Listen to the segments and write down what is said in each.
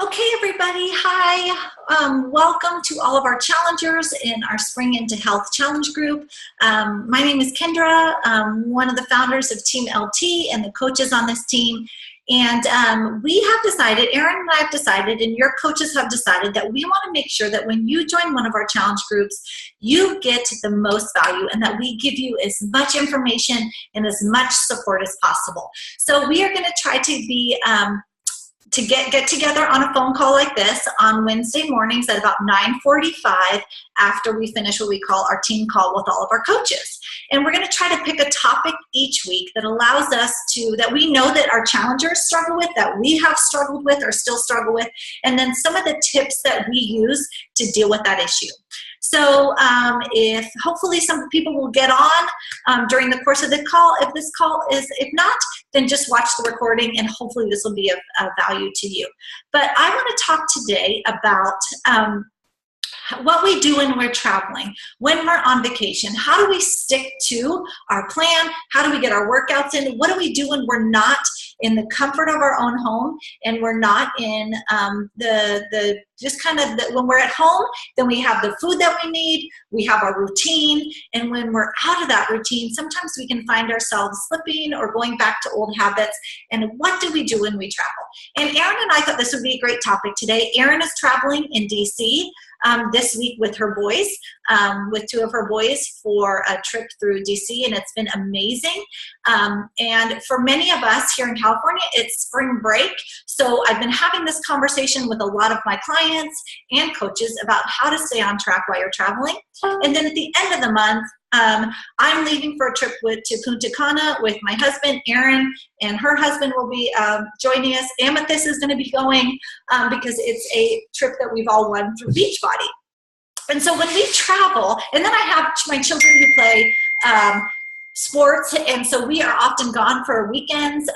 Okay, everybody, hi. Welcome to all of our challengers in our Spring into Health Challenge group. My name is Kendra, one of the founders of Team LT and the coaches on this team. And we have decided, Erin and I have decided, and your coaches have decided that we want to make sure that when you join one of our challenge groups, you get the most value and that we give you as much information and as much support as possible. So we are going to try to be to get together on a phone call like this on Wednesday mornings at about 9:45 after we finish what we call our team call with all of our coaches. And we're going to try to pick a topic each week that allows us to, that we know that our challengers struggle with, that we have struggled with or still struggle with, and then some of the tips that we use to deal with that issue. So if hopefully some people will get on during the course of the call. If not, then just watch the recording and hopefully this will be of value to you. But I want to talk today about what we do when we're traveling, when we're on vacation. How do we stick to our plan? How do we get our workouts in? What do we do when we're not in the comfort of our own home and we're not in when we're at home, then we have the food that we need, we have our routine, and when we're out of that routine, sometimes we can find ourselves slipping or going back to old habits. And what do we do when we travel? And Erin and I thought this would be a great topic today. Erin is traveling in DC this week with her boys, with two of her boys for a trip through DC, and it's been amazing. And for many of us here in California, it's spring break. So I've been having this conversation with a lot of my clients and coaches about how to stay on track while you're traveling. And then at the end of the month, I'm leaving for a trip to Punta Cana with my husband. Erin and her husband will be joining us. Amethyst is going to be going because it's a trip that we've all won through Beachbody. And so when we travel, and then I have my children who play sports, and so we are often gone for weekends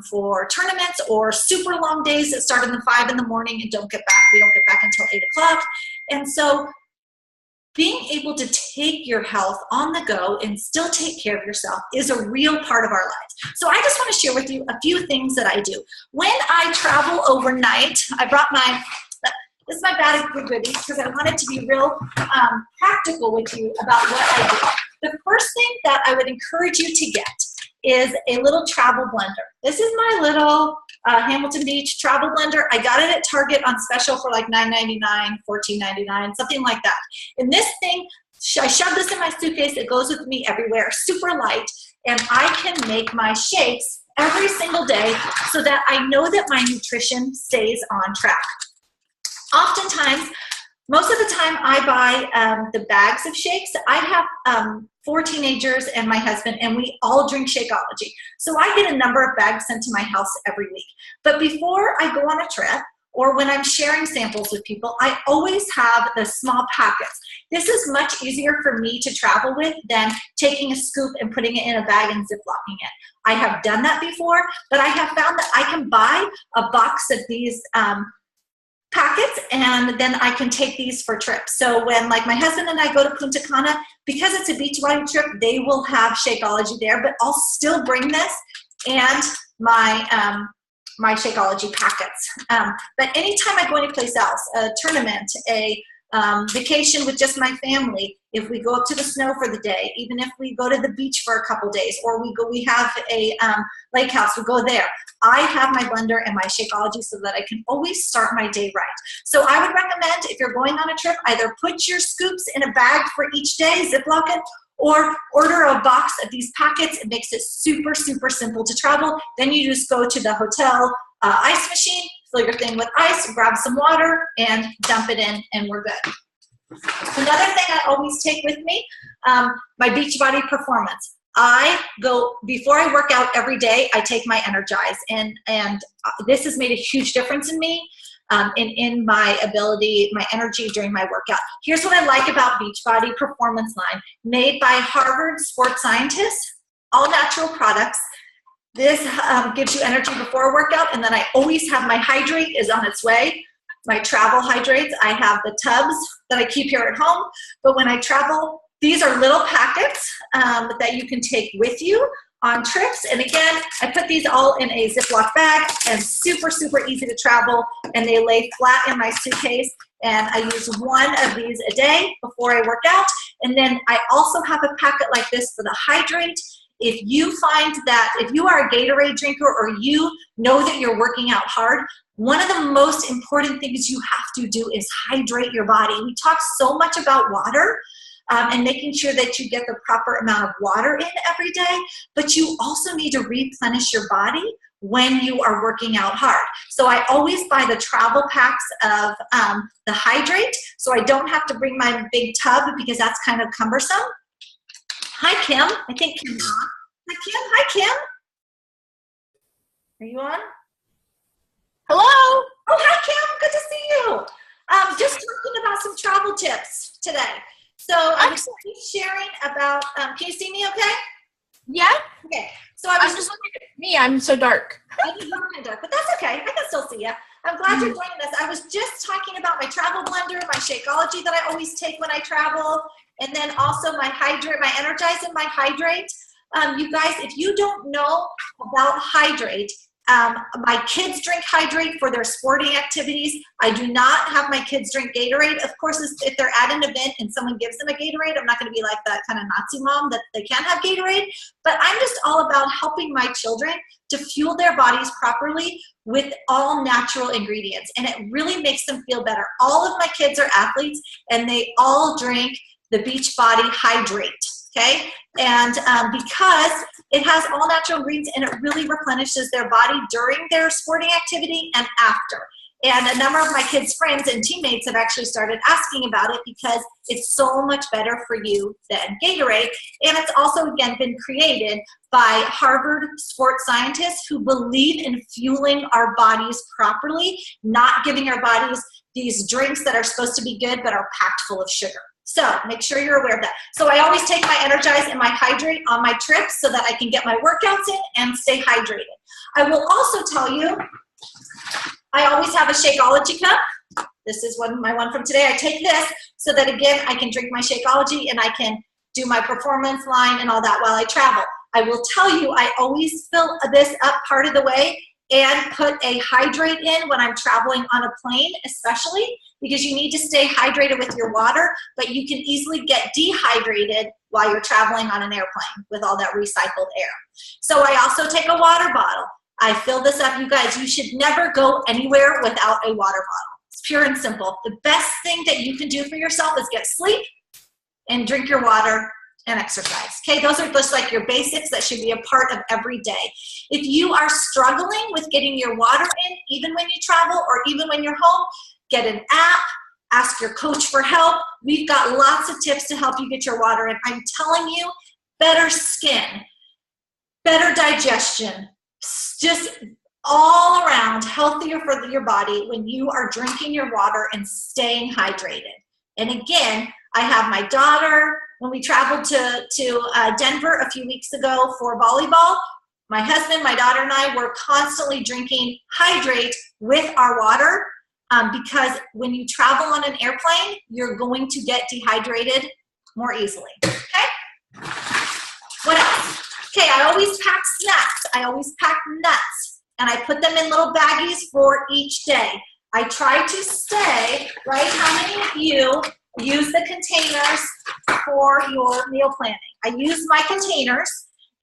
for tournaments or super long days that start in the 5 in the morning and we don't get back until 8 o'clock. And so being able to take your health on the go and still take care of yourself is a real part of our lives. So I just want to share with you a few things that I do. When I travel overnight, I brought this is my bag of goodies because I wanted to be real practical with you about what I do. The first thing that I would encourage you to get is a little travel blender. This is my little Hamilton Beach travel blender. I got it at Target on special for like $9.99, $14.99, something like that. And this thing, I shove this in my suitcase. It goes with me everywhere, super light, and I can make my shakes every single day so that I know that my nutrition stays on track. Oftentimes, most of the time I buy the bags of shakes. I have 4 teenagers and my husband, and we all drink Shakeology. So I get a number of bags sent to my house every week. But before I go on a trip, or when I'm sharing samples with people, I always have the small packets. This is much easier for me to travel with than taking a scoop and putting it in a bag and ziplocking it. I have done that before, but I have found that I can buy a box of these packets, and then I can take these for trips. So when like my husband and I go to Punta Cana, because it's a Beachbody trip, they will have Shakeology there, but I'll still bring this and my my Shakeology packets. But anytime I go anyplace else, a tournament, a vacation with just my family, if we go up to the snow for the day, even if we go to the beach for a couple days, or we have a lake house, we go there. I have my blender and my Shakeology so that I can always start my day right. So I would recommend, if you're going on a trip, either put your scoops in a bag for each day, Ziploc it, or order a box of these packets. It makes it super, super simple to travel. Then you just go to the hotel ice machine, fill your thing with ice, grab some water, and dump it in, and we're good. Another thing I always take with me, my Beachbody Performance. Before I work out every day, I take my Energize, and this has made a huge difference in me, in my ability, my energy during my workout. Here's what I like about Beachbody Performance line, made by Harvard sports scientists, all natural products. This gives you energy before a workout, and then I always have my Hydrate is on its way. My travel hydrates. I have the tubs that I keep here at home, but when I travel, these are little packets that you can take with you on trips. And again, I put these all in a Ziploc bag and super, super easy to travel, and they lay flat in my suitcase. And I use one of these a day before I work out. And then I also have a packet like this for the hydrate. If you find that, if you are a Gatorade drinker or you know that you're working out hard, one of the most important things you have to do is hydrate your body. We talk so much about water and making sure that you get the proper amount of water in every day, but you also need to replenish your body when you are working out hard. So I always buy the travel packs of the hydrate, so I don't have to bring my big tub because that's kind of cumbersome. Hi, Kim. I think Kim's on. Hi, Kim. Hi, Kim. Are you on? Hello. Oh, hi, Kim. Good to see you. Just talking about some travel tips today. So I'm just sharing about, can you see me okay? Yeah. Okay. So I was just looking at me. I'm so dark. I know you're kind of dark, but that's okay. I can still see you. I'm glad you're joining us. I was just talking about my travel blender, my Shakeology that I always take when I travel, and then also my Hydrate, my Energize and my Hydrate. You guys, if you don't know about Hydrate, my kids drink Hydrate for their sporting activities. I do not have my kids drink Gatorade. Of course, if they're at an event and someone gives them a Gatorade, I'm not going to be like that kind of Nazi mom that they can't have Gatorade. But I'm just all about helping my children to fuel their bodies properly with all natural ingredients. And it really makes them feel better. All of my kids are athletes, and they all drink the Beachbody Hydrate. Okay, and because it has all natural ingredients and it really replenishes their body during their sporting activity and after. And a number of my kids' friends and teammates have actually started asking about it because it's so much better for you than Gatorade. And it's also, again, been created by Harvard sports scientists who believe in fueling our bodies properly, not giving our bodies these drinks that are supposed to be good but are packed full of sugar. So make sure you're aware of that. So I always take my Energize and my Hydrate on my trips so that I can get my workouts in and stay hydrated. I will also tell you, I always have a Shakeology cup. This is my one from today. I take this so that, again, I can drink my Shakeology and I can do my performance line and all that while I travel. I will tell you, I always fill this up part of the way and put a Hydrate in when I'm traveling on a plane, especially because you need to stay hydrated with your water, but you can easily get dehydrated while you're traveling on an airplane with all that recycled air. So I also take a water bottle. I fill this up. You guys, you should never go anywhere without a water bottle. It's pure and simple. The best thing that you can do for yourself is get sleep and drink your water and exercise. Okay, those are just like your basics that should be a part of every day. If you are struggling with getting your water in, even when you travel or even when you're home, get an app, ask your coach for help. We've got lots of tips to help you get your water in. I'm telling you, better skin, better digestion, just all around healthier for your body when you are drinking your water and staying hydrated. And again, I have my daughter, when we traveled to Denver a few weeks ago for volleyball, my husband, my daughter, and I were constantly drinking Hydrate with our water because when you travel on an airplane, you're going to get dehydrated more easily, okay? What else? Okay, I always pack snacks. I always pack nuts, and I put them in little baggies for each day. I try to stay, right? How many of you use the containers for your meal planning? I use my containers,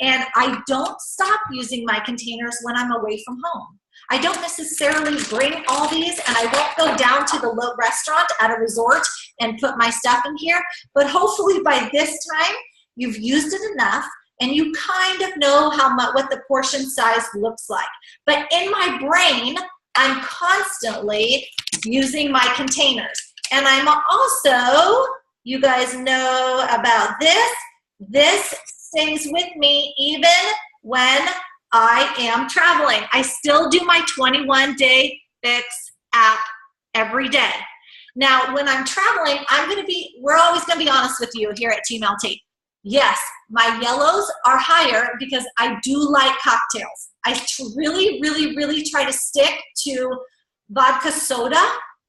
and I don't stop using my containers when I'm away from home. I don't necessarily bring all these, and I won't go down to the restaurant at a resort and put my stuff in here, but hopefully by this time, you've used it enough and you kind of know what the portion size looks like. But in my brain, I'm constantly using my containers. And I'm also, you guys know about this. This stays with me even when I am traveling. I still do my 21-day fix app every day. Now, when I'm traveling, we're always gonna be honest with you here at Team LT. Yes, my yellows are higher because I do like cocktails. I really, really, really try to stick to vodka soda.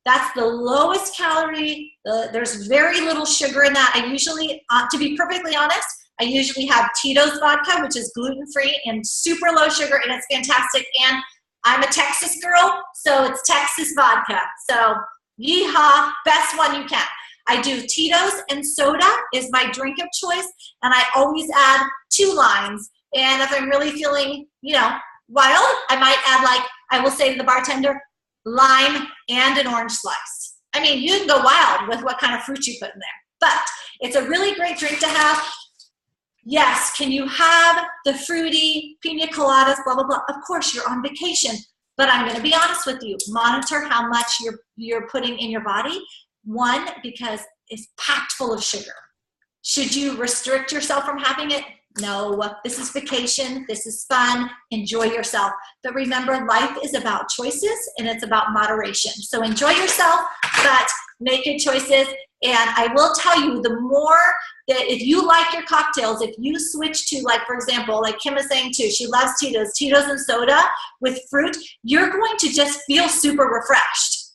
That's the lowest calorie. There's very little sugar in that. I usually, to be perfectly honest, I usually have Tito's vodka, which is gluten-free and super low sugar, and it's fantastic. And I'm a Texas girl, so it's Texas vodka. So yeehaw, best one you can. I do Tito's and soda is my drink of choice, and I always add 2 limes. And if I'm really feeling, wild, I might add, like, I will say to the bartender, lime and an orange slice. I mean, you can go wild with what kind of fruit you put in there, but it's a really great drink to have. Yes, can you have the fruity pina coladas, blah, blah, blah? Of course, you're on vacation, but I'm going to be honest with you. Monitor how much you're putting in your body. One, because it's packed full of sugar. Should you restrict yourself from having it? No, this is vacation. This is fun. Enjoy yourself. But remember, life is about choices and it's about moderation. So enjoy yourself, but make good choices. And I will tell you, the more that if you like your cocktails, if you switch to, like, for example, like Kim is saying too, she loves Tito's and soda with fruit, you're going to just feel super refreshed.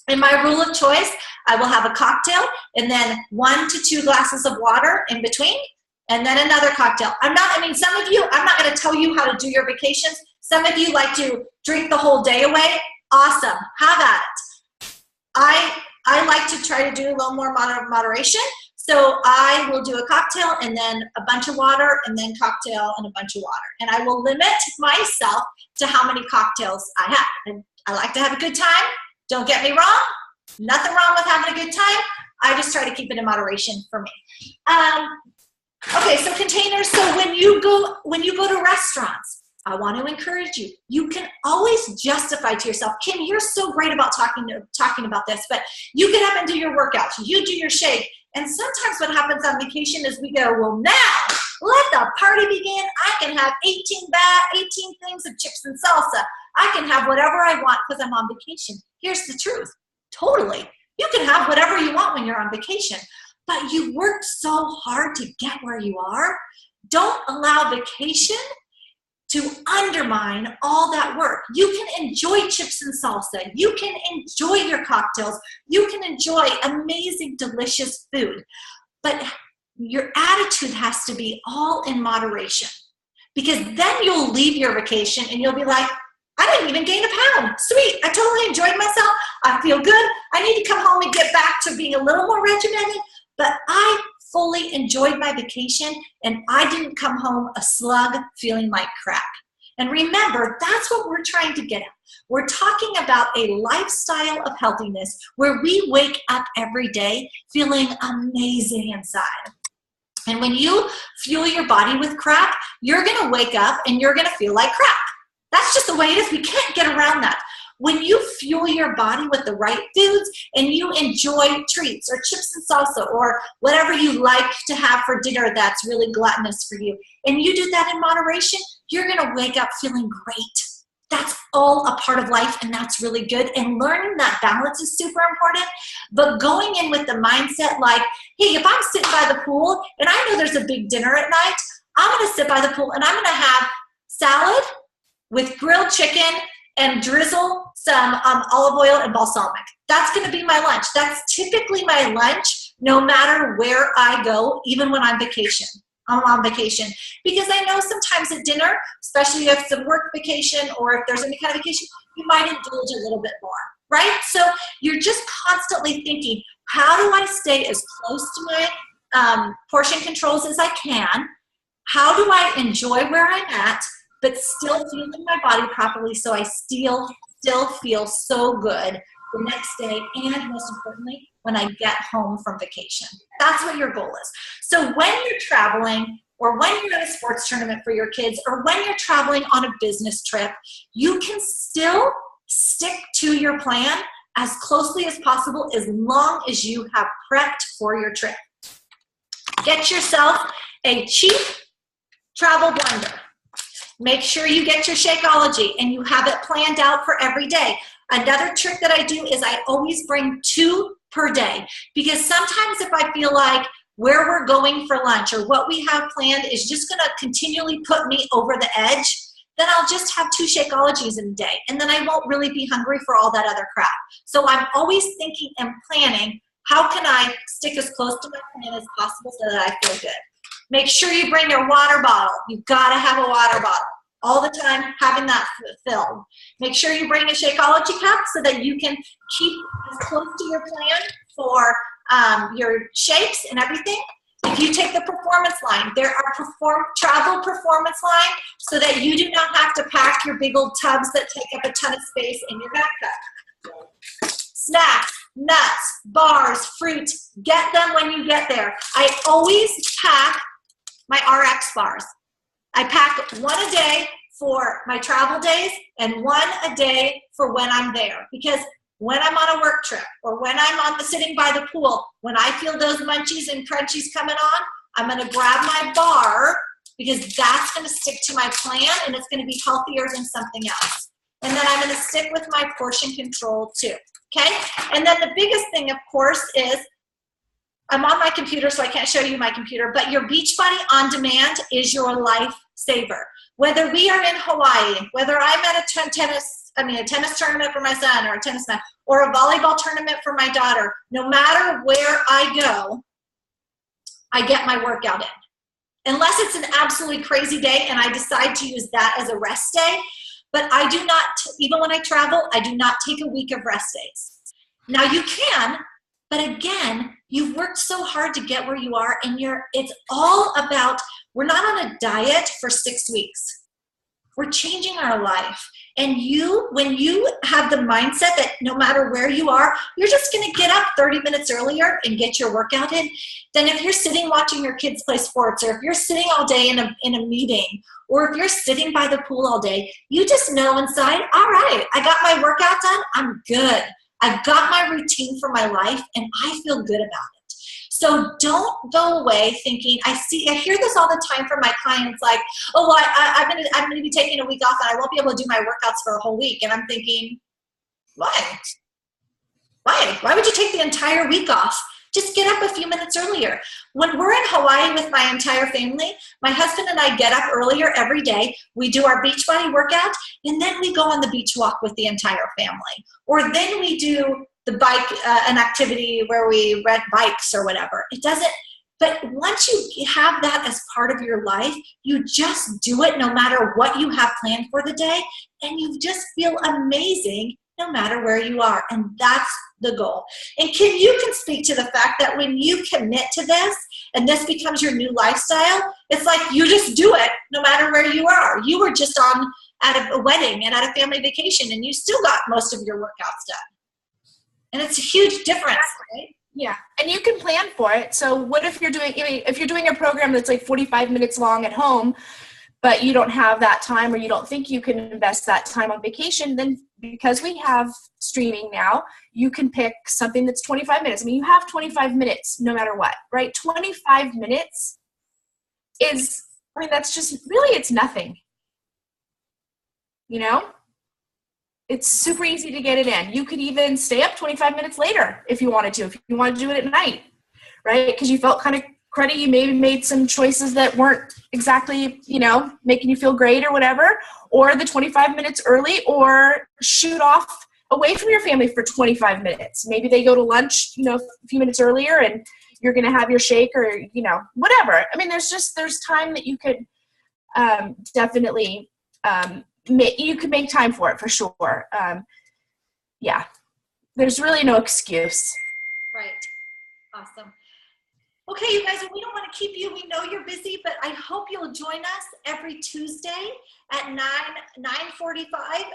In my rule of choice, I will have a cocktail and then 1 to 2 glasses of water in between, and then another cocktail. Some of you, I'm not going to tell you how to do your vacations. Some of you like to drink the whole day away. Awesome. Have at it. I like to try to do a little more moderation. So I will do a cocktail and then a bunch of water and then cocktail and a bunch of water. And I will limit myself to how many cocktails I have. And I like to have a good time. Don't get me wrong. Nothing wrong with having a good time. I just try to keep it in moderation for me. Okay, so containers. So when you go to restaurants, I want to encourage you. You can always justify to yourself, Kim, you're so great about talking about this, but you get up and do your workouts. You do your shake. And sometimes what happens on vacation is we go, well, now let the party begin. I can have 18 things of chips and salsa. I can have whatever I want because I'm on vacation. Here's the truth. Totally. You can have whatever you want when you're on vacation, but you worked so hard to get where you are. Don't allow vacation to undermine all that work. You can enjoy chips and salsa. You can enjoy your cocktails. You can enjoy amazing, delicious food. But your attitude has to be all in moderation, because then you'll leave your vacation and you'll be like, I didn't even gain a pound. Sweet, I totally enjoyed myself. I feel good. I need to come home and get back to being a little more regimented, but I fully enjoyed my vacation and I didn't come home a slug feeling like crap. And remember, that's what we're trying to get at. We're talking about a lifestyle of healthiness where we wake up every day feeling amazing inside. And when you fuel your body with crap, you're going to wake up and you're going to feel like crap. That's just the way it is. We can't get around that. When you fuel your body with the right foods and you enjoy treats or chips and salsa or whatever you like to have for dinner that's really gluttonous for you, and you do that in moderation, you're going to wake up feeling great. That's all a part of life, and that's really good. And learning that balance is super important. But going in with the mindset like, hey, if I'm sitting by the pool and I know there's a big dinner at night, I'm going to sit by the pool and I'm going to have salad with grilled chicken and drizzle some olive oil and balsamic. That's going to be my lunch. That's typically my lunch no matter where I go, even when I'm on vacation. Because I know sometimes at dinner, especially if it's a work vacation or if there's any kind of vacation, you might indulge a little bit more, right? So you're just constantly thinking, how do I stay as close to my portion controls as I can? How do I enjoy where I'm at, but still fueling my body properly so I still feel so good the next day, and most importantly, when I get home from vacation. That's what your goal is. So when you're traveling, or when you're at a sports tournament for your kids, or when you're traveling on a business trip, you can still stick to your plan as closely as possible as long as you have prepped for your trip. Get yourself a cheap travel blender. Make sure you get your Shakeology and you have it planned out for every day. Another trick that I do is I always bring 2 per day, because sometimes if I feel like where we're going for lunch or what we have planned is just going to continually put me over the edge, then I'll just have 2 Shakeologies in a day, and then I won't really be hungry for all that other crap. So I'm always thinking and planning, how can I stick as close to my plan as possible so that I feel good? Make sure you bring your water bottle. You've got to have a water bottle all the time, having that filled. Make sure you bring a Shakeology cup so that you can keep as close to your plan for your shakes and everything. If you take the performance line, there are travel performance line so that you do not have to pack your big old tubs that take up a ton of space in your backpack. Snacks, nuts, bars, fruit, get them when you get there. I always pack my RX bars. I pack one a day for my travel days and one a day for when I'm there. Because when I'm on a work trip or when I'm sitting by the pool, when I feel those munchies and crunchies coming on, I'm going to grab my bar because that's going to stick to my plan and it's going to be healthier than something else. And then I'm going to stick with my portion control too. Okay? And then the biggest thing, of course, is I'm on my computer, so I can't show you my computer, but your Beachbody On Demand is your lifesaver. Whether we are in Hawaii, whether I'm at a tennis tournament for my son or a tennis match or a volleyball tournament for my daughter, no matter where I go, I get my workout in. Unless it's an absolutely crazy day and I decide to use that as a rest day, but I do not, even when I travel, I do not take a week of rest days. Now you can, but again, you've worked so hard to get where you are and it's all about, we're not on a diet for 6 weeks. We're changing our life. And when you have the mindset that no matter where you are, you're just going to get up 30 minutes earlier and get your workout in, then if you're sitting watching your kids play sports, or if you're sitting all day in a meeting, or if you're sitting by the pool all day, you just know inside, all right, I got my workout done, I'm good. I've got my routine for my life, and I feel good about it. So don't go away thinking, I hear this all the time from my clients, like, oh, well, I'm going to be taking a week off and I won't be able to do my workouts for a whole week. And I'm thinking, why? Why would you take the entire week off? Just get up a few minutes earlier. When we're in Hawaii with my entire family, my husband and I get up earlier every day. We do our Beachbody workout, and then we go on the beach walk with the entire family. Or then we do the bike, an activity where we rent bikes or whatever. But once you have that as part of your life, you just do it no matter what you have planned for the day, and you just feel amazing no matter where you are. And that's the goal. And you can speak to the fact that when you commit to this and this becomes your new lifestyle, it's like you just do it no matter where you are. You were just at a wedding and at a family vacation, and you still got most of your workouts done. And it's a huge difference, right? Yeah, and you can plan for it. So what if you're doing a program that's like 45 minutes long at home, but you don't have that time, or you don't think you can invest that time on vacation, then because we have streaming now, you can pick something that's 25 minutes. I mean, you have 25 minutes no matter what, right? 25 minutes that's just, really, it's nothing. You know? It's super easy to get it in. You could even stay up 25 minutes later if you wanted to, if you wanted to do it at night, right? Because you felt kind of cruddy. You maybe made some choices that weren't exactly, making you feel great or whatever, or the 25 minutes early, or shoot off away from your family for 25 minutes. Maybe they go to lunch, a few minutes earlier, and you're going to have your shake or, whatever. I mean, there's time that you could definitely you could make time for it, for sure. Yeah, there's really no excuse. Right. Awesome. Okay, you guys, we don't want to keep you. We know you're busy, but I hope you'll join us every Tuesday at 9:45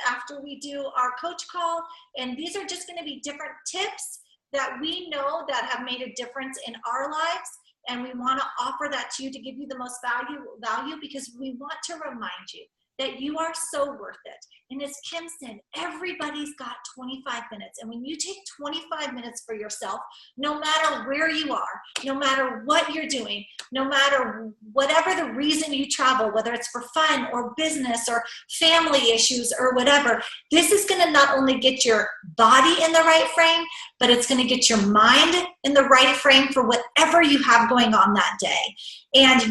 after we do our coach call. And these are just going to be different tips that we know that have made a difference in our lives. And we want to offer that to you to give you the most value because we want to remind you that you are so worth it. And as Kim said, everybody's got 25 minutes. And when you take 25 minutes for yourself, no matter where you are, no matter what you're doing, no matter whatever the reason you travel, whether it's for fun or business or family issues or whatever, this is going to not only get your body in the right frame, but it's going to get your mind in the right frame for whatever you have going on that day. And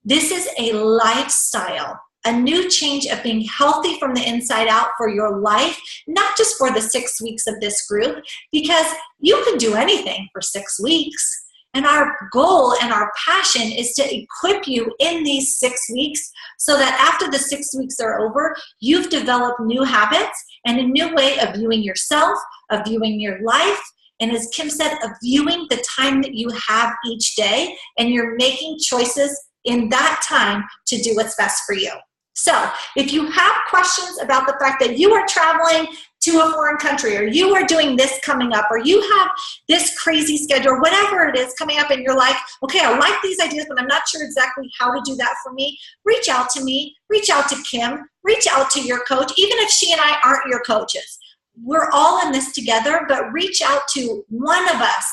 this is a lifestyle. A new change of being healthy from the inside out for your life, not just for the 6 weeks of this group, because you can do anything for 6 weeks. And our goal and our passion is to equip you in these 6 weeks so that after the 6 weeks are over, you've developed new habits and a new way of viewing yourself, of viewing your life, and as Kim said, of viewing the time that you have each day, and you're making choices in that time to do what's best for you. So if you have questions about the fact that you are traveling to a foreign country, or you are doing this coming up, or you have this crazy schedule, whatever it is coming up and you're like, okay, I like these ideas, but I'm not sure exactly how to do that for me, reach out to me, reach out to Kim, reach out to your coach, even if she and I aren't your coaches. We're all in this together, but reach out to one of us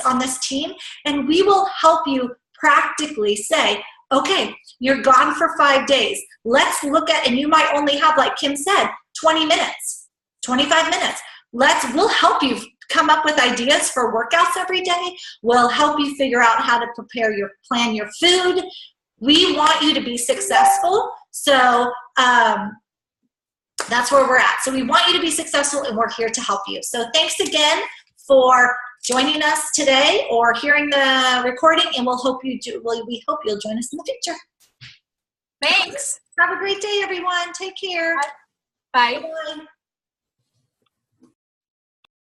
on this team, and we will help you practically say, okay, you're gone for 5 days. Let's look at, and you might only have, like Kim said, 20 minutes, 25 minutes. We'll help you come up with ideas for workouts every day. We'll help you figure out how to plan your food. We want you to be successful. So that's where we're at. So we want you to be successful, and we're here to help you. So thanks again for joining us today or hearing the recording, and we hope you'll join us in the future. Thanks. Have a great day, everyone. Take care. Bye. Bye.